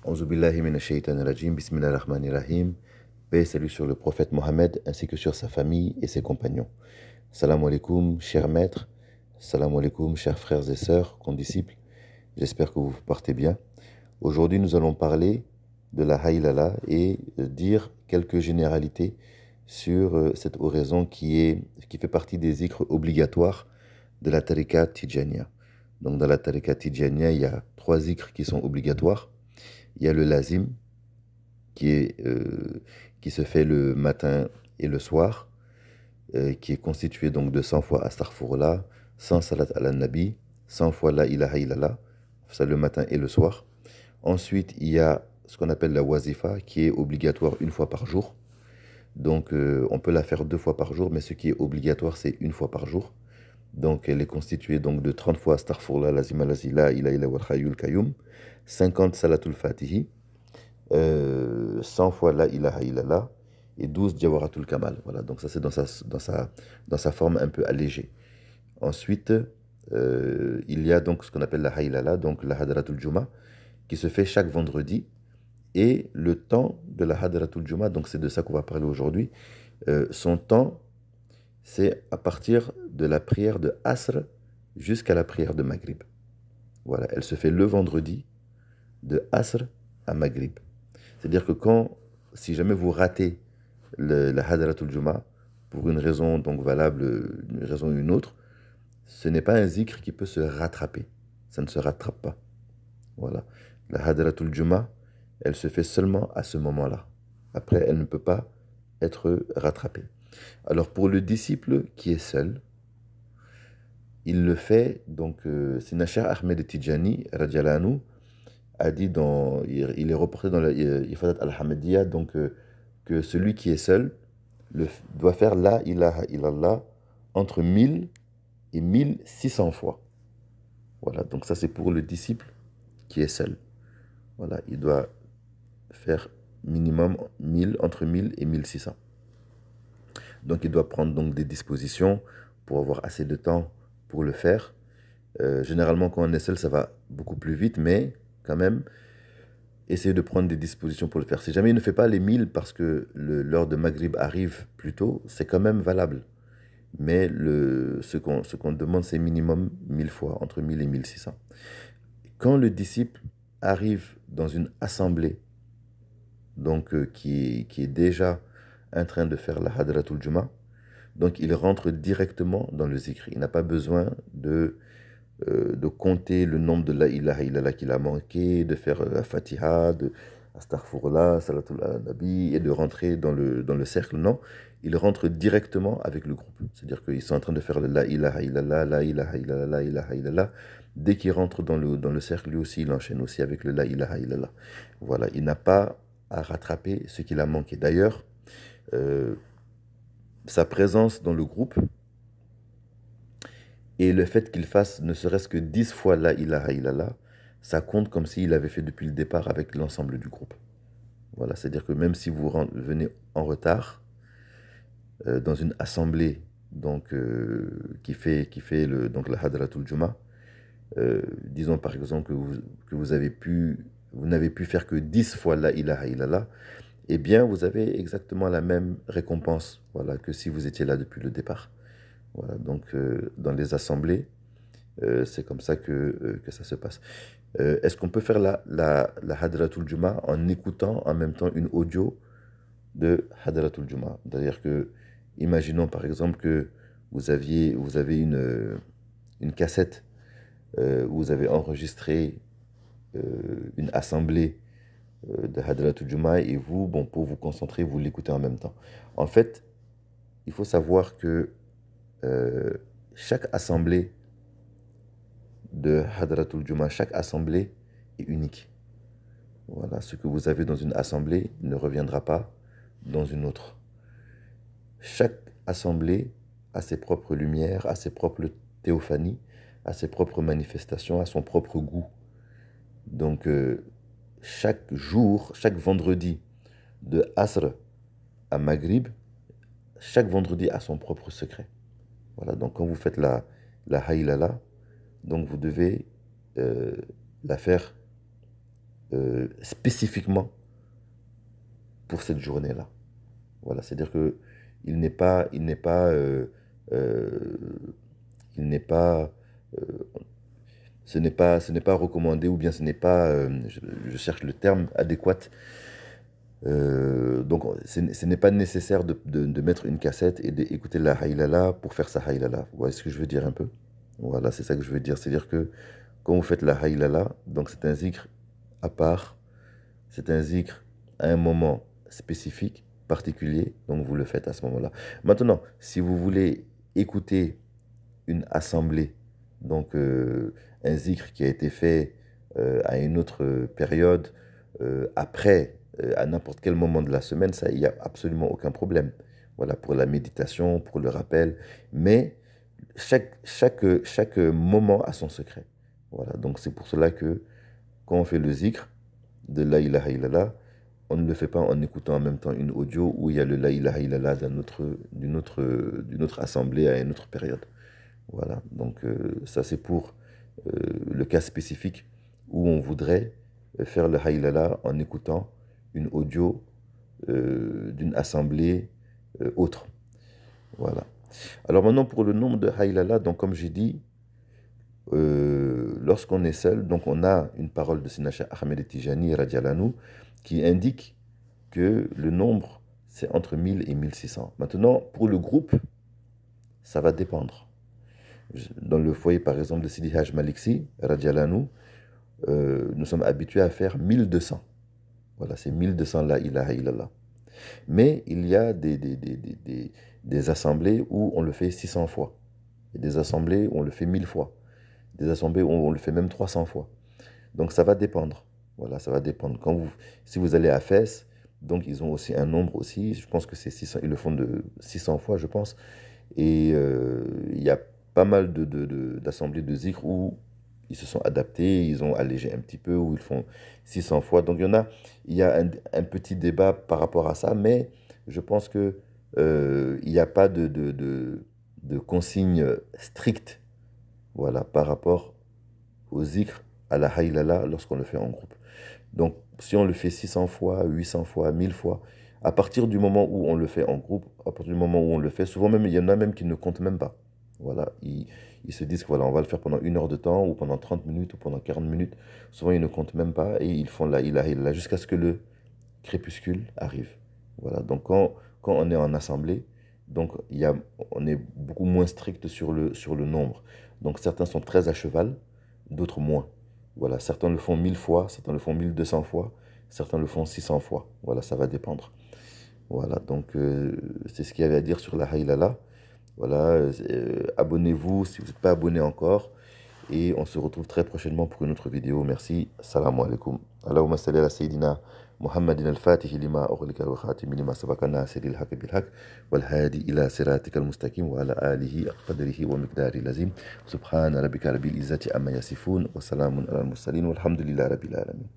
Auzu billahi minash shaitanir rajim, bismillahir rahmanir rahim. Paix et salut sur le prophète Mohammed ainsi que sur sa famille et ses compagnons. Salam alaikum, chers maîtres. Salam alaikum, chers frères et sœurs, condisciples. J'espère que vous vous portez bien. Aujourd'hui, nous allons parler de la haylala et dire quelques généralités sur cette oraison qui fait partie des zikrs obligatoires de la tariqa Tijaniya. Donc, dans la tariqa Tijaniya, il y a 3 zikrs qui sont obligatoires. Il y a le lazim qui se fait le matin et le soir, qui est constitué donc de 100 fois astaghfirullah, 100 salat ala nabi, 100 fois la ilaha illallah, ça le matin et le soir. Ensuite, il y a ce qu'on appelle la wazifa, qui est obligatoire une fois par jour. Donc, on peut la faire 2 fois par jour, mais ce qui est obligatoire, c'est une fois par jour. Donc, elle est constituée donc de 30 fois astaghfirullah, lazim alazi la ilaha illa wal hayyul qayyum, 50 salatul fatihi, 100 fois la ilaha illallah et 12 jawaratul kamal. Voilà, donc ça c'est dans sa forme un peu allégée. Ensuite, il y a donc ce qu'on appelle la haylala, donc la hadratul juma, qui se fait chaque vendredi. Et le temps de la hadratul juma, donc c'est de ça qu'on va parler aujourd'hui, son temps, c'est à partir de la prière de Asr jusqu'à la prière de Maghrib. Voilà, elle se fait le vendredi de Asr à Maghrib. C'est-à-dire que si jamais vous ratez la Hadratul Juma, pour une raison donc valable, une raison ou une autre, ce n'est pas un zikr qui peut se rattraper. Ça ne se rattrape pas. Voilà. La Hadratul Juma, elle se fait seulement à ce moment-là. Après, elle ne peut pas être rattrapée. Alors pour le disciple qui est seul, il le fait, donc Sina Cheikh Ahmed Tijani, radiallahu anhu, a dit il est reporté dans la Ifadat al-Hamidiyya, donc que celui qui est seul doit faire la ilaha illallah entre 1000 et 1600 fois. Voilà, donc ça c'est pour le disciple qui est seul. Voilà, il doit faire minimum 1000, entre 1000 et 1600. Donc il doit prendre donc des dispositions pour avoir assez de temps pour le faire. Généralement quand on est seul ça va beaucoup plus vite, mais quand même, essayez de prendre des dispositions pour le faire. Si jamais il ne fait pas les 1000 parce que l'heure de Maghrib arrive plus tôt, c'est quand même valable. Mais ce qu'on demande, c'est minimum 1000 fois, entre 1000 et 1600. Quand le disciple arrive dans une assemblée, donc qui est déjà en train de faire la Hadratul Juma, donc il rentre directement dans le zikr. Il n'a pas besoin de compter le nombre de la ilaha illallah qu'il a manqué, de faire la fatiha, de astaghfirullah, salatul ala nabi, et de rentrer dans le cercle. Non, il rentre directement avec le groupe. C'est-à-dire qu'ils sont en train de faire la ilaha illallah, la ilaha illallah, la ilaha illallah. Dès qu'il rentre dans le cercle, lui aussi, il enchaîne aussi avec le la ilaha illallah. Voilà, il n'a pas à rattraper ce qu'il a manqué. D'ailleurs, sa présence dans le groupe, et le fait qu'il fasse ne serait-ce que 10 fois la ilaha illallah, ça compte comme s'il avait fait depuis le départ avec l'ensemble du groupe. Voilà, c'est-à-dire que même si vous venez en retard dans une assemblée donc, qui fait donc la Hadratul Juma, disons par exemple que vous n'avez pu faire que 10 fois la ilaha illallah, eh bien vous avez exactement la même récompense, voilà, que si vous étiez là depuis le départ. Voilà, donc dans les assemblées, c'est comme ça que ça se passe. Est-ce qu'on peut faire la Hadratul Juma en écoutant en même temps une audio de Hadratul Juma? C'est-à-dire que, imaginons par exemple que vous avez une cassette où vous avez enregistré une assemblée de Hadratul Juma et vous, bon, pour vous concentrer, vous l'écoutez en même temps. En fait, il faut savoir que chaque assemblée de Hadratul Juma, chaque assemblée est unique. Voilà, ce que vous avez dans une assemblée ne reviendra pas dans une autre. Chaque assemblée a ses propres lumières, a ses propres théophanies, a ses propres manifestations, a son propre goût. Donc, chaque jour, chaque vendredi, de Asr à Maghrib, chaque vendredi a son propre secret. Voilà, donc quand vous faites la haylala, donc vous devez la faire spécifiquement pour cette journée-là. Voilà, c'est-à-dire que il n'est pas, il n'est pas, il n'est pas, euh, ce n'est pas recommandé ou bien ce n'est pas, je cherche le terme adéquat. Donc, ce n'est pas nécessaire de mettre une cassette et d'écouter la haïlala pour faire sa haïlala. Vous voyez ce que je veux dire un peu? Voilà, c'est ça que je veux dire. C'est-à-dire que quand vous faites la haïlala, donc c'est un zikr à part, c'est un zikr à un moment spécifique, particulier, donc vous le faites à ce moment-là. Maintenant, si vous voulez écouter une assemblée, donc un zikr qui a été fait à une autre période, après, à n'importe quel moment de la semaine, ça, il n'y a absolument aucun problème. Voilà, pour la méditation, pour le rappel. Mais chaque moment a son secret. Voilà, donc c'est pour cela que quand on fait le zikr de la ilaha illallah, on ne le fait pas en écoutant en même temps une audio où il y a le la ilaha illallah d'une autre assemblée à une autre période. Voilà, donc ça c'est pour le cas spécifique où on voudrait faire le haïlala en écoutant une audio d'une assemblée autre. Voilà. Alors maintenant pour le nombre de haïlala, donc comme j'ai dit, lorsqu'on est seul, donc on a une parole de Sinacha Ahmed Tijani Radialanu qui indique que le nombre c'est entre 1000 et 1600. Maintenant pour le groupe, ça va dépendre. Dans le foyer, par exemple, de Sidi Haj Maliksi, Radialanu, nous sommes habitués à faire 1200. Voilà, c'est 1200 la ilaha illallah. Mais il y a des assemblées où on le fait 600 fois. Et des assemblées où on le fait 1000 fois. Des assemblées où on le fait même 300 fois. Donc ça va dépendre. Voilà, ça va dépendre. Si vous allez à Fès, donc ils ont aussi un nombre aussi. Je pense que c'est 600, ils le font de 600 fois, je pense. Et il y a pas mal d'assemblées de zikr où ils se sont adaptés, ils ont allégé un petit peu, où ils font 600 fois. Donc il y a un petit débat par rapport à ça, mais je pense que il n'y a pas de consigne stricte, voilà, par rapport au zikr à la haïlala lorsqu'on le fait en groupe. Donc si on le fait 600 fois, 800 fois, 1000 fois, à partir du moment où on le fait en groupe, à partir du moment où on le fait, souvent même, il y en a même qui ne comptent même pas. Voilà, ils se disent que voilà, on va le faire pendant 1 heure de temps, ou pendant 30 minutes, ou pendant 40 minutes. Souvent, ils ne comptent même pas et ils font la ilaha illallah jusqu'à ce que le crépuscule arrive. Voilà, donc quand on est en assemblée, donc on est beaucoup moins strict sur le nombre. Donc certains sont très à cheval, d'autres moins. Voilà, certains le font 1000 fois, certains le font 1200 fois, certains le font 600 fois. Voilà, ça va dépendre. Voilà, donc c'est ce qu'il y avait à dire sur la haïlala. Voilà, abonnez-vous si vous n'êtes pas abonné encore. Et on se retrouve très prochainement pour une autre vidéo. Merci. Assalamu alaikum. Allahumma salli ala Sayyidina Muhammadin al-Fatih lima ughliqa al-khatim lima sabaqa nasiri al-haq bil-haq wal-hadi ila siratika al-mustaqim wa ala alihi qadrihi wa miqdari lazim. Subhana rabbika rabbil izzati amma yasifun wa salamun ala al-mursalin walhamdulillahi rabbil alamin.